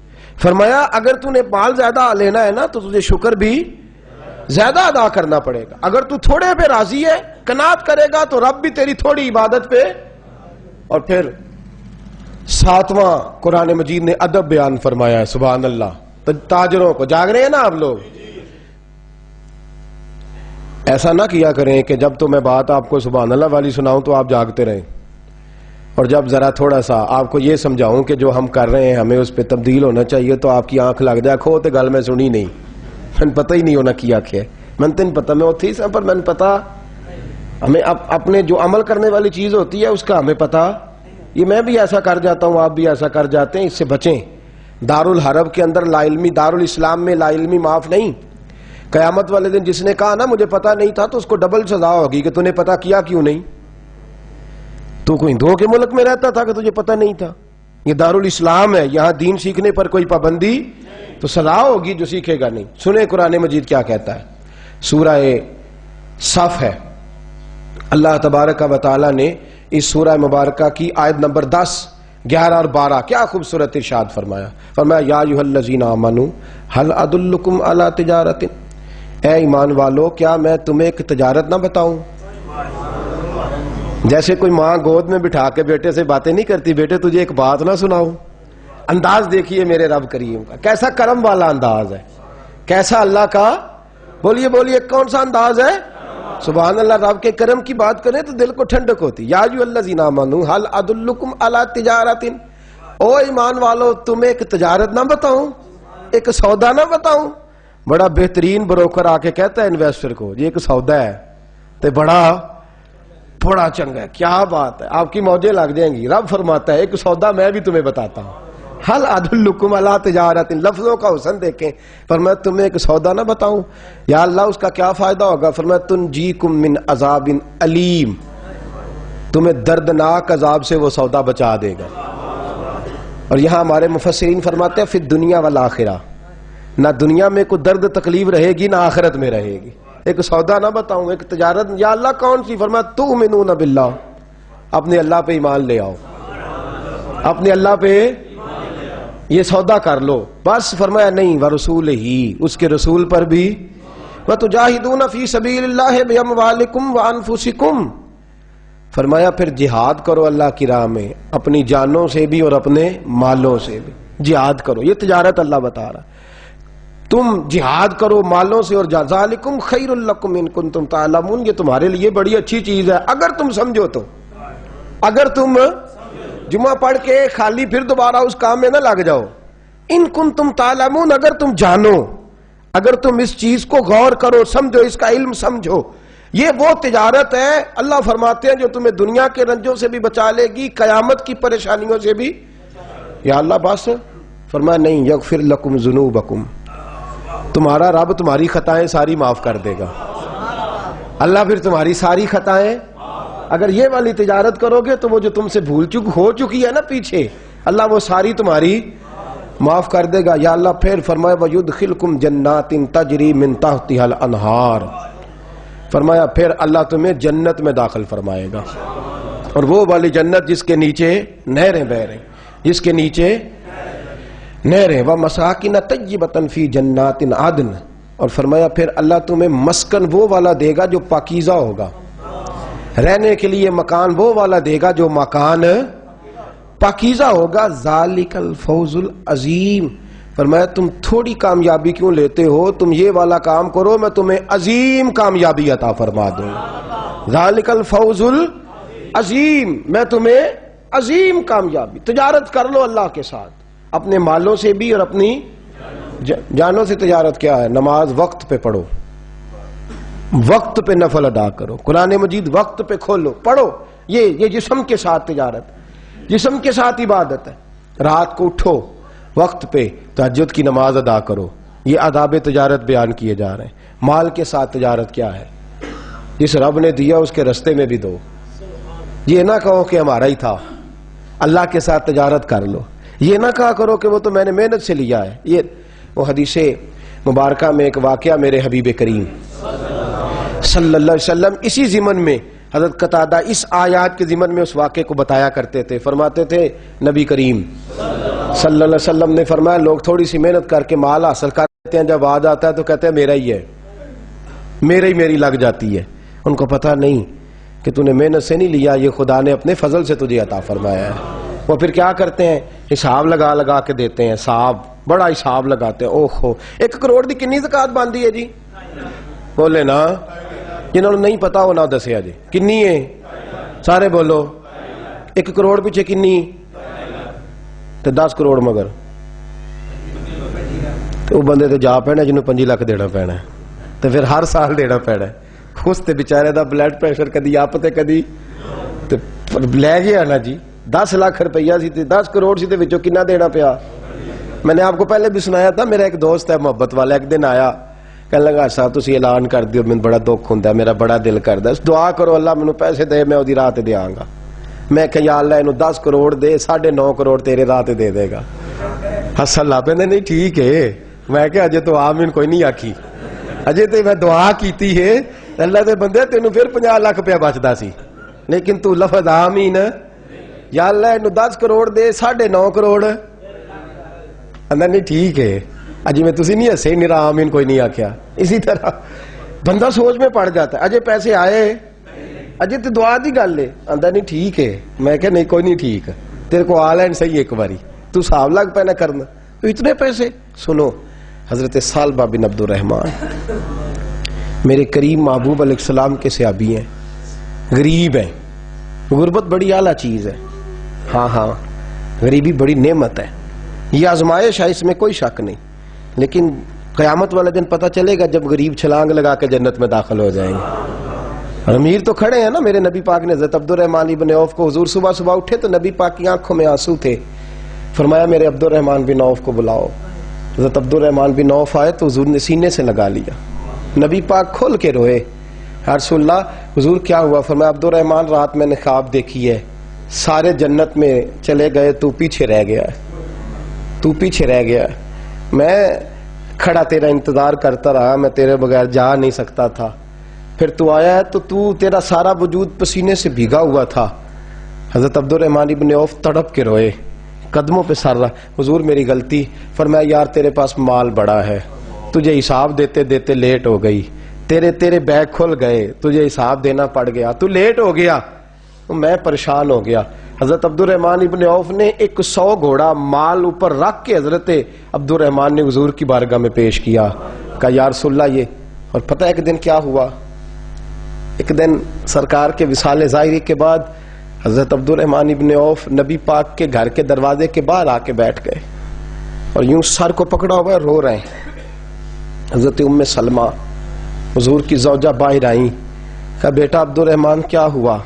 فرمایا اگر تو نے مال زیادہ لینا ہے نا تو تجھے شکر بھی زیادہ ادا کرنا پڑے گا. اگر تو تھوڑے پہ راضی ہے، قناعت کرے گا، تو رب بھی تیری تھوڑی عبادت پہ. اور پھر 7واں قرآن مجید نے ادب بیان فرمایا ہے. سبحان اللہ. تاجروں کو، جاگ رہے ہیں نا آپ لوگ، ایسا نہ کیا کریں کہ جب تو میں بات آپ کو سبحان اللہ والی سناؤں تو آپ جاگتے رہیں، اور جب ذرا تھوڑا سا آپ کو یہ سمجھاؤں کہ جو ہم کر رہے ہیں ہمیں اس پہ تبدیل ہونا چاہیے تو آپ کی آنکھ لگ جائے کھو تے گل میں سنی نہیں، میں پتہ ہی نہیں ہونا کیا کیا میں تین پتہ میں اتھی سا پر میں پتہ ہمیں اپنے جو عمل کرنے والی چیز ہوتی ہے اس کا ہمیں پتہ. یہ میں بھی ایسا کر جاتا ہوں، آپ بھی ایسا کر جاتے ہیں، اس سے بچیں. دارالحرب کے اندر لا علمی، دارالاسلام میں لا علمی معاف نہیں. قیامت والے دن جس نے کہا نا مجھے پتہ نہیں تھا تو اس کو ڈبل سزا ہوگی کہ تو نے پتہ کیا کیوں نہیں. تو کوئی ہندوؤں کے ملک میں رہتا تھا کہ تجھے پتہ نہیں تھا؟ یہ دارالاسلام ہے، یہاں دین سیکھنے پر کوئی پابندی تو سزا ہوگی جو سیکھے گا نہیں. سنیں قرآن مجید کیا کہتا ہے. سورہ صف ہے. اللہ تبارک و تعالی نے اس سورہ مبارکہ کی آیت نمبر 10، 11 اور 12 کیا خوبصورت ارشاد فرمایا. فرمایا یا ایھا الذین آمنوا هل ادلکم علی تجارت، اے ایمان والو کیا میں تمہیں ایک تجارت نہ بتاؤں. جیسے کوئی ماں گود میں بٹھا کے بیٹے سے باتیں نہیں کرتی، بیٹے تجھے ایک بات نہ سناؤں. انداز دیکھیے میرے رب کریم کا، کیسا کرم والا انداز ہے، کیسا اللہ کا، بولیے بولیے کون سا انداز ہے. سبحان اللہ. رب کے کرم کی بات کریں تو دل کو ٹھنڈک ہوتی. یا ایھا الذین آمنوا هل ادلکم علی تجارت، او ایمان والو تمہیں ایک تجارت نہ بتاؤں، ایک سودا نہ بتاؤں. بڑا بہترین بروکر آ کے کہتا ہے انویسٹر کو یہ ایک سودا ہے تو بڑا چنگا ہے. کیا بات ہے، آپ کی موجیں لگ جائیں گی. رب فرماتا ہے ایک سودا میں بھی تمہیں بتاتا ہوں. حل ادلکم علی تجارت، لفظوں کا حسن دیکھیں. فرمایا تمہیں ایک سودا نہ بتاؤں. یا اللہ اس کا کیا فائدہ ہوگا؟ فرمایا تنجیکم من عذاب علیم، تمہیں دردناک عذاب سے وہ سودا بچا دے گا. اور یہاں ہمارے مفسرین فرماتے ہیں فی الدنیا والآخرہ، نہ دنیا میں کوئی درد تکلیف رہے گی نہ آخرت میں رہے گی. ایک سودا نہ بتاؤں، ایک تجارت. یا اللہ کون سی؟ فرمایا تؤمنون باللہ، اپنے اللہ پہ ایمان لے آؤ، اپنے اللہ پہ یہ سودا کر لو بس. فرمایا نہیں، ورسول ہی، اس کے رسول پر بھی. وتجاہدون فی سبیل اللہ باموالکم وانفسکم، فرمایا پھر جہاد کرو اللہ کی راہ میں اپنی جانوں سے بھی اور اپنے مالوں سے بھی. جہاد کرو، یہ تجارت اللہ بتا رہا. تم جہاد کرو مالوں سے اور ذالکم خیر لکم ان کنتم تعلمون، یہ تمہارے لیے بڑی اچھی چیز ہے اگر تم سمجھو تو. اگر تم جمعہ پڑھ کے خالی پھر دوبارہ اس کام میں نہ لگ جاؤ. ان کنتم تعلمون، اگر تم جانو، اگر تم اس چیز کو غور کرو، سمجھو، اس کا علم سمجھو. یہ وہ تجارت ہے اللہ فرماتے ہیں جو تمہیں دنیا کے رنجوں سے بھی بچا لے گی، قیامت کی پریشانیوں سے بھی. یا اللہ بس. فرمایا نہیں، یغفر لکم ذنوبکم، تمہارا رب تمہاری خطائیں ساری معاف کر دے گا. اللہ پھر تمہاری ساری خطائیں، اگر یہ والی تجارت کرو گے تو وہ جو تم سے بھول ہو چکی ہے نا پیچھے، اللہ وہ ساری تمہاری معاف کر دے گا. یا اللہ پھر فرمایا وَيُدْخِلْكُمْ جَنَّاتٍ تَجْرِي مِن تَحْتِهَا الْأَنْهَارُ، فرمایا پھر اللہ تمہیں جنت میں داخل فرمائے گا، اور وہ والی جنت جس کے نیچے نہریں بہ رہی، جس کے نیچے نہریں. وَمَسَاكِنَ طَيِّبَةً فِي جَنَّاتٍ عَدْنٍ، اور فرمایا پھر اللہ تمہیں مسکن وہ والا دے گا جو پاکیزہ ہوگا، رہنے کے لیے مکان وہ والا دے گا جو مکان پاکیزہ ہوگا. ذالک الفوز العظیم، فرمایا تم تھوڑی کامیابی کیوں لیتے ہو، تم یہ والا کام کرو میں تمہیں عظیم کامیابی عطا فرما دوں. ذالک الفوز العظیم، میں تمہیں عظیم کامیابی. تجارت کر لو اللہ کے ساتھ، اپنے مالوں سے بھی اور اپنی جانوں سے. تجارت کیا ہے؟ نماز وقت پہ پڑھو، وقت پہ نفل ادا کرو، قرآن مجید وقت پہ کھولو پڑھو. یہ جسم کے ساتھ تجارت، جسم کے ساتھ عبادت ہے. رات کو اٹھو وقت پہ تہجد کی نماز ادا کرو. یہ آداب تجارت بیان کیے جا رہے ہیں. مال کے ساتھ تجارت کیا ہے؟ جس رب نے دیا اس کے رستے میں بھی دو. یہ نہ کہو کہ ہمارا ہی تھا، اللہ کے ساتھ تجارت کر لو. یہ نہ کہا کرو کہ وہ تو میں نے محنت سے لیا ہے. یہ وہ حدیث مبارکہ میں ایک واقعہ میرے حبیب کریم صلی اللہ علیہ وسلم اسی ضمن میں حضرت قتادہ اس آیات کے ضمن میں اس واقعے کو بتایا کرتے تھے. فرماتے تھے نبی کریم صلی اللہ علیہ وسلم نے فرمایا لوگ تھوڑی سی محنت کر کے مال حاصل کرتے ہیں، جب آ جاتا ہے تو کہتے ہیں میرا ہی ہے. میری لگ جاتی ہے. ان کو پتہ نہیں کہ تو نے محنت سے نہیں لیا, یہ خدا نے اپنے فضل سے تجھے عطا فرمایا ہے. وہ پھر کیا کرتے ہیں, حساب لگا کے دیتے ہیں, حساب بڑا حساب لگاتے ہیں. اوہ ہو 1 کروڑ دی کنی زکات باندھی ہے جی؟ بولے نا, جنہوں نے نہیں پتا وہ نہ دسیا جی. کنی ہے سارے بولو, 1 کروڑ پیچھے کنی تے 10 کروڑ مگر وہ بندے تے جا پینا جنہوں 5 لاکھ دینا پینا ہے, تو پھر ہر سال دینا پینا ہے. اس تے بیچارے دا بلڈ پریشر کدی آپ تے کدی تے لے گیا نا جی. 10 لاکھ روپیہ سی تے 10 کروڑ سی تے وچوں کنا دینا پیا. میں نے آپ کو پہلے بھی سنایا تھا, میرا ایک دوست ہے محبت والا, ایک دن آیا کہنے لگا صاحب تسی اعلان کر دیو, میں بڑا دکھ ہوندا ہے, میرا بڑا دل کردا ہے, دعا کرو اللہ مینوں پیسے دے, میں اودی راہ تے دیاں گا. میں کہ یا اللہ اینو 10 کروڑ دے, 9.5 کروڑ تیرے راہ تے دے دے گا. ہسن لا پیندے, نہیں ٹھیک ہے. میں کہ اجے تو آمین کوئی نہیں آکھی, اجے تے میں دعا کیتی ہے اللہ دے بندے, تینوں پھر 50 لاکھ روپیہ بچدا سی, لیکن تو لفظ آمین یا اللہ اینو 10 کروڑ دے, 9.5 کروڑ اندر. نہیں ٹھیک ہے, اجی میں تسی نہیں ہسے, میرا آمین کوئی نہیں آکھیا. اسی طرح بندہ سوچ میں پڑ جاتا ہے, اجے پیسے آئے, اجے تو دعا دی گل ہے, اندر نہیں ٹھیک ہے. میں کہ نہیں کوئی نہیں ٹھیک, تیرے کو آ لین صحیح ایک باری, تو حساب لگ پہ نہ کرنا. تو اتنے پیسے سنو, حضرت ثعلبہ بن عبد الرحمن میرے کریم محبوب علیہ السلام کے صحابی ہیں, غریب ہیں. غربت بڑی اعلیٰ چیز ہے, ہاں غریبی بڑی نعمت ہے, یہ آزمائش ہے, اس میں کوئی شک نہیں. لیکن قیامت والا دن پتہ چلے گا جب غریب چھلانگ لگا کے جنت میں داخل ہو جائیں گے. امیر تو کھڑے ہیں نا. میرے نبی پاک نے حضرت عبد الرحمن بن عوف کو, حضور صبح اٹھے تو نبی پاک کی آنکھوں میں آنسو تھے, فرمایا میرے عبد الرحمن بن عوف کو بلاؤ. حضرت عبد الرحمن بن عوف آئے تو حضور نے سینے سے لگا لیا, نبی پاک کھول کے روئے. رسول اللہ, حضور کیا ہوا؟ فرمایا عبد الرحمن رات میں نے خواب دیکھی ہے, سارے جنت میں چلے گئے, تو پیچھے رہ گیا ہے, تو پیچھے رہ گیا. میں کھڑا تیرا انتظار کرتا رہا, میں تیرے بغیر جا نہیں سکتا تھا, پھر تو آیا ہے تو تیرا سارا وجود پسینے سے بھیگا ہوا تھا. حضرت عبد الرحمن بن عوف تڑپ کے روئے, قدموں پہ سر رہا. حضور میری غلطی. فرمایا یار تیرے پاس مال بڑا ہے, تجھے حساب دیتے دیتے لیٹ ہو گئی, تیرے بیگ کھل گئے, تجھے حساب دینا پڑ گیا, تو لیٹ ہو گیا, میں پریشان ہو گیا. حضرت عبد الرحمن ابن عوف نے 100 گھوڑا مال اوپر رکھ کے حضرت عبد الرحمن نے حضور کی بارگاہ میں پیش کیا, کہا یا رسول اللہ یہ. اور پتہ ایک دن کیا ہوا, ایک دن سرکار کے وصال ظاہری کے بعد حضرت عبد الرحمن ابن عوف نبی پاک کے گھر کے دروازے کے باہر آ کے بیٹھ گئے, اور یوں سر کو پکڑا ہوا ہے, رو رہے ہیں. حضرت ام سلمہ حضور کی زوجہ باہر آئیں, کہا بیٹا عبد الرحمن کیا ہوا؟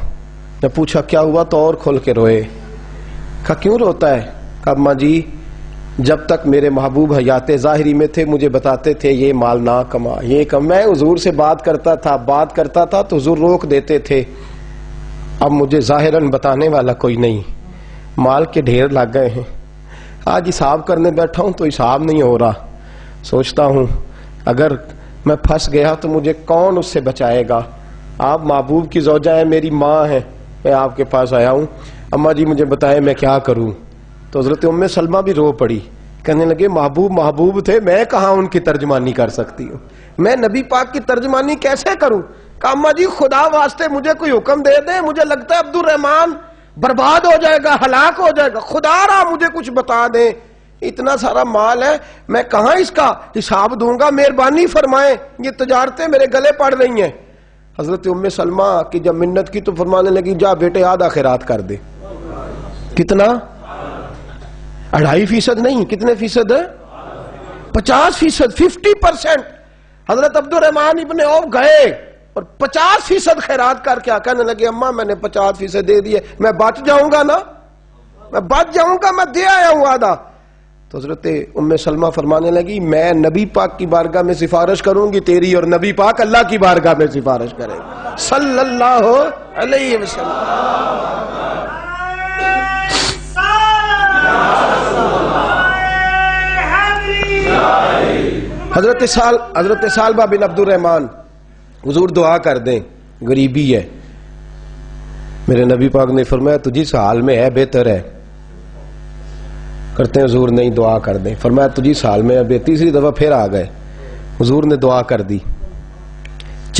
نے پوچھا کیا ہوا تو اور کھول کے روئے. کہا کیوں روتا ہے؟ کہا اماں جی جب تک میرے محبوب حیات ظاہری میں تھے مجھے بتاتے تھے یہ مال نہ کما, یہ کم. میں حضور سے بات کرتا تھا تو حضور روک دیتے تھے. اب مجھے ظاہراً بتانے والا کوئی نہیں, مال کے ڈھیر لگ گئے ہیں. آج حساب کرنے بیٹھا ہوں تو حساب نہیں ہو رہا. سوچتا ہوں اگر میں پھنس گیا تو مجھے کون اس سے بچائے گا؟ آپ محبوب کی زوجہ ہیں, میری ماں ہے, میں آپ کے پاس آیا ہوں, اماں جی مجھے بتائیں میں کیا کروں. تو حضرت ام سلمہ بھی رو پڑی, کہنے لگے محبوب تھے, میں کہاں ان کی ترجمانی کر سکتی ہوں, میں نبی پاک کی ترجمانی کیسے کروں؟ کہا اماں جی خدا واسطے مجھے کوئی حکم دے دیں, مجھے لگتا ہے عبد الرحمن برباد ہو جائے گا, ہلاک ہو جائے گا, خدا را مجھے کچھ بتا دیں, اتنا سارا مال ہے, میں کہاں اس کا حساب دوں گا, مہربانی فرمائیں, یہ تجارتیں میرے گلے پڑ رہی ہیں. حضرت ام سلمہ کی جب منت کی تو فرمانے لگی جا بیٹے آدھا خیرات کر دے. کتنا؟ 2.5% نہیں, کتنے فیصد ہے؟ 50%, 50%. حضرت عبد الرحمن ابن عوف گئے اور 50% خیرات کر کے کہنے لگے اماں میں نے 50% دے دیے, میں بچ جاؤں گا نا, میں بچ جاؤں گا, میں دے آیا ہوں آدھا. تو حضرت ام سلمہ فرمانے لگی میں نبی پاک کی بارگاہ میں سفارش کروں گی تیری, اور نبی پاک اللہ کی بارگاہ میں سفارش کرے گا صلی اللہ علیہ وسلم. حضرت ثعلبہ بن عبد الرحمن, حضور دعا کر دیں, غریبی ہے. میرے نبی پاک نے فرمایا تو جس حال میں ہے بہتر ہے. کرتے ہیں حضور نہیں دعا کر دیں. فرمایا تو جس حال میں اب 3 دفعہ پھر آ گئے, حضور نے دعا کر دی.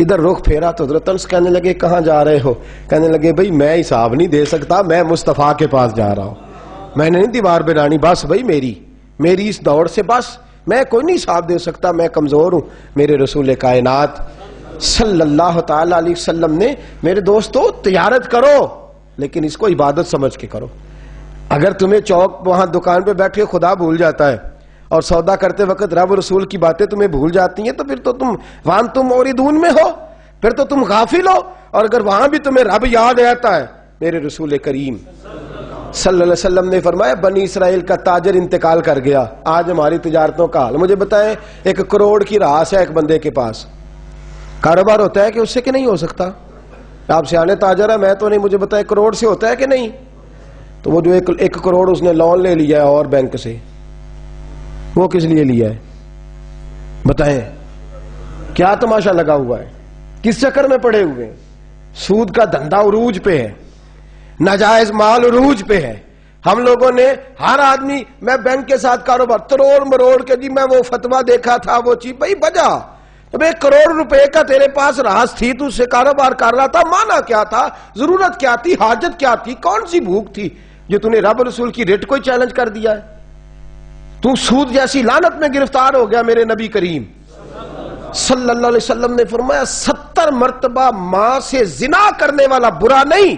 ادھر رخ پھیرا تو حضرت انس کہنے لگے کہاں جا رہے ہو؟ کہنے لگے بھائی میں حساب نہیں دے سکتا، میں مصطفیٰ کے پاس جا رہا ہوں، میں نے نہیں دیوار بنانی، بس بھائی میری اس دوڑ سے بس میں کوئی نہیں حساب دے سکتا، میں کمزور ہوں۔ میرے رسول کائنات صلی اللہ تعالی علیہ وسلم نے میرے دوستو تجارت کرو لیکن اس کو عبادت سمجھ کے کرو۔ اگر تمہیں چوک وہاں دکان پہ بیٹھ کے خدا بھول جاتا ہے اور سودا کرتے وقت رب رسول کی باتیں تمہیں بھول جاتی ہیں تو پھر تو تم وہاں تم اوریدون میں ہو، پھر تو تم غافل ہو۔ اور اگر وہاں بھی تمہیں رب یاد رہتا ہے، میرے رسول کریم صلی اللہ علیہ وسلم نے فرمایا بنی اسرائیل کا تاجر انتقال کر گیا، آج ہماری تجارتوں کا حال۔ مجھے بتائیں 1 کروڑ کی راس ہے ایک بندے کے پاس، کاروبار ہوتا ہے کہ اس سے کہ نہیں ہو سکتا؟ آپ سیانے تاجر ہے، میں تو نہیں، مجھے بتائیں کروڑ سے ہوتا ہے کہ نہیں؟ تو وہ جو 1 کروڑ اس نے لون لے لیا ہے اور بینک سے، وہ کس لیے لیا ہے بتائیں؟ کیا تماشا لگا ہوا ہے؟ کس چکر میں پڑے ہوئے ہیں؟ سود کا دھندا عروج پہ ہے، ناجائز مال عروج پہ ہے۔ ہم لوگوں نے ہر آدمی میں بینک کے ساتھ کاروبار تروڑ مروڑ کے جی میں وہ فتویٰ دیکھا تھا وہ چیز بھائی بجا، جب 1 کروڑ روپے کا تیرے پاس راس تھی تو اس سے کاروبار کر رہا تھا، مانا کیا تھا، ضرورت کیا تھی، حاجت کیا تھی، کون سی بھوک تھی جو تو نے رب رسول کی ریٹ کو ہی چیلنج کر دیا ہے؟ تو سود جیسی لعنت میں گرفتار ہو گیا۔ میرے نبی کریم صلی اللہ علیہ وسلم نے فرمایا 70 مرتبہ ماں سے زنا کرنے والا برا نہیں،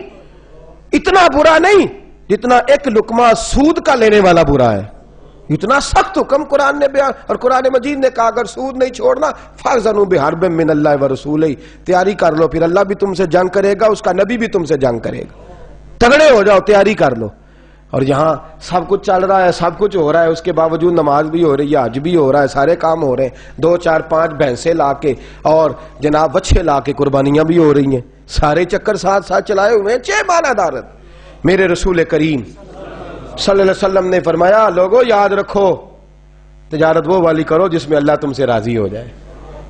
اتنا برا نہیں جتنا 1 لقمہ سود کا لینے والا برا ہے۔ اتنا سخت حکم قرآن نے بیان، اور قرآن مجید نے کہا اگر سود نہیں چھوڑنا فَأْذَنُوا بِحَرْبٍ مِّنَ اللَّهِ وَرَسُولِهِ، تیاری کر لو، پھر اللہ بھی تم سے جنگ کرے گا، اس کا نبی بھی تم سے جنگ کرے گا، تگڑے ہو جاؤ، تیاری کر لو۔ اور یہاں سب کچھ چل رہا ہے، سب کچھ ہو رہا ہے، اس کے باوجود نماز بھی ہو رہی ہے، حج بھی ہو رہا ہے، سارے کام ہو رہے ہیں، 2 4 5 بھینسیں لا کے اور جناب بچے لا کے قربانیاں بھی ہو رہی ہیں، سارے چکر ساتھ ساتھ چلائے ہوئے ہیں، 6 معنی دارت۔ میرے رسول کریم صلی اللہ علیہ وسلم نے فرمایا لوگوں یاد رکھو تجارت وہ والی کرو جس میں اللہ تم سے راضی ہو جائے۔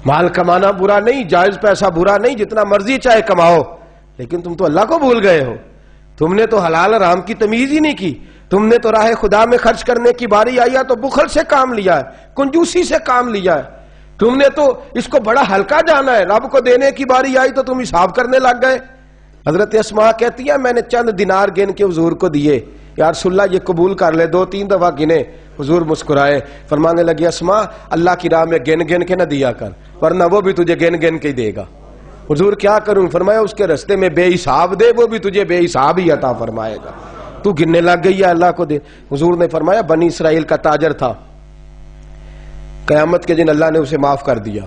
مال کمانا برا نہیں، جائز پیسہ برا نہیں، جتنا مرضی چاہے کماؤ، لیکن تم تو اللہ کو بھول گئے ہو، تم نے تو حلال حرام کی تمیز ہی نہیں کی، تم نے تو راہ خدا میں خرچ کرنے کی باری آئی ہے تو بخل سے کام لیا ہے، کنجوسی سے کام لیا ہے، تم نے تو اس کو بڑا ہلکا جانا ہے، رب کو دینے کی باری آئی تو تم حساب کرنے لگ گئے۔ حضرت اسماء کہتی ہے میں نے چند دینار گن کے حضور کو دیے، یا رسول اللہ یہ قبول کر لے، 2 3 دفعہ گنے، حضور مسکرائے، فرمانے لگے اسماء اللہ کی راہ میں گن گن کے نہ دیا کر ورنہ وہ بھی تجھے گن گن کے ہی دے گا۔ حضور کیا کروں؟ فرمایا اس کے رستے میں بے حساب دے، وہ بھی تجھے بے حساب ہی عطا فرمائے گا، تو گننے لگ گئی ہے اللہ کو دے۔ حضور نے فرمایا بنی اسرائیل کا تاجر تھا، قیامت کے دن اللہ نے اسے معاف کر دیا،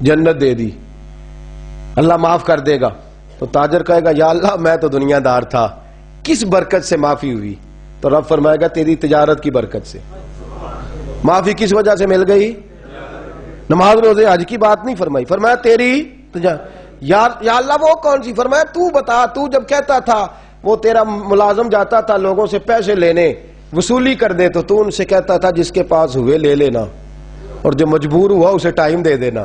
جنت دے دی، اللہ معاف کر دے گا، تو تاجر کہے گا یا اللہ میں تو دنیا دار تھا، کس برکت سے معافی ہوئی؟ تو رب فرمائے گا تیری تجارت کی برکت سے۔ معافی کس وجہ سے مل گئی؟ نماز روزے حج کی بات نہیں فرمائی، فرمایا تیری یا اللہ وہ کون سی؟ فرمایا تو بتا، تو جب کہتا تھا وہ تیرا ملازم جاتا تھا لوگوں سے پیسے لینے وصولی کر دے تو ان سے کہتا تھا جس کے پاس ہوئے لے لینا اور جو مجبور ہوا اسے ٹائم دے دینا،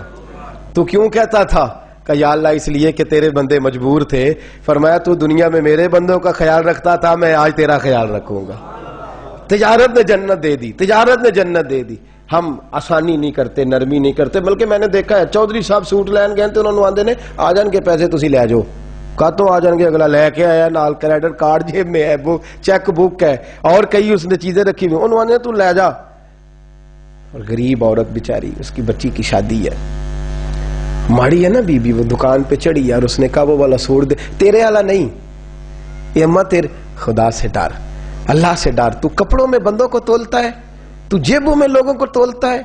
تو کیوں کہتا تھا؟ کہ یا اللہ اس لیے کہ تیرے بندے مجبور تھے۔ فرمایا تو دنیا میں میرے بندوں کا خیال رکھتا تھا، میں آج تیرا خیال رکھوں گا۔ تجارت نے جنت دے دی، تجارت نے جنت دے دی۔ ہم آسانی نہیں کرتے، نرمی نہیں کرتے، بلکہ میں نے دیکھا ہے چودھری صاحب سوٹ لین گئے تھے، انہوں نے آندے نے آ جان کے پیسے تسی لے جاؤ، کہا تو آ جان کے، اگلا لے کے آیا، نال کریڈٹ کارڈ جیب میں ہے، وہ چیک بک ہے اور کئی اس نے چیزیں رکھی ہوئی، انہوں نے تو لے جا۔ اور غریب عورت بیچاری، اس کی بچی کی شادی ہے، ماڑی ہے نا بی بی، وہ دکان پہ چڑھی اور اس نے کہا وہ والا سوٹ دے، تیرے والا نہیں، یہ اماں تیرے، خدا سے ڈر، اللہ سے ڈر، تو کپڑوں میں بندوں کو تولتا ہے، تو جیبوں میں لوگوں کو تولتا ہے،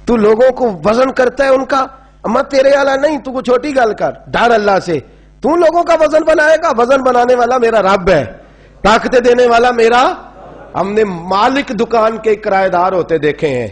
تو لوگوں کو وزن کرتا ہے ان کا، اماں تیرے والا نہیں، تو کو چھوٹی گل کر، ڈر اللہ سے، تو لوگوں کا وزن بنائے گا، وزن بنانے والا میرا رب ہے، طاقت دینے والا میرا۔ ہم نے مالک دکان کے کرایہ دار ہوتے دیکھے ہیں،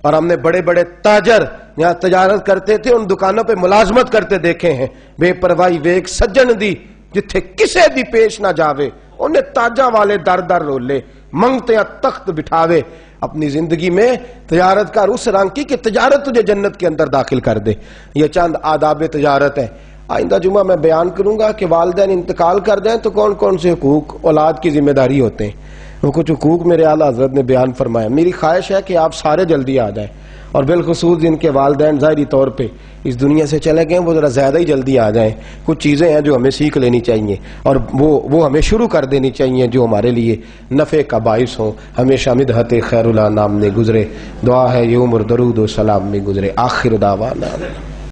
اور ہم نے بڑے بڑے تاجر یہاں تجارت کرتے تھے ان دکانوں پہ ملازمت کرتے دیکھے ہیں، بے پرواہی ویک سجن دی جتھے کسے بھی پیش نہ جاوے، انہیں تاجہ والے در در رولے، منگتے ہیں تخت بٹھاوے، اپنی زندگی میں تجارت کا اس رنگ کی کہ تجارت تجھے جنت کے اندر داخل کر دے۔ یہ چند آداب تجارت ہے۔ آئندہ جمعہ میں بیان کروں گا کہ والدین انتقال کر دیں تو کون کون سے حقوق اولاد کی ذمہ داری ہوتے ہیں۔ وہ کچھ حقوق میرے اعلیٰ حضرت نے بیان فرمایا. میری خواہش ہے کہ آپ سارے جلدی آ جائیں, اور بالخصوص جن کے والدین ظاہری طور پہ اس دنیا سے چلے گئے وہ ذرا زیادہ ہی جلدی آ جائیں. کچھ چیزیں ہیں جو ہمیں سیکھ لینی چاہیے اور وہ ہمیں شروع کر دینی چاہیے جو ہمارے لیے نفع کا باعث ہوں. ہمیشہ مدحت خیر الانام میں گزرے, دعا ہے یہ عمر درود و سلام میں گزرے. آخر دعوانا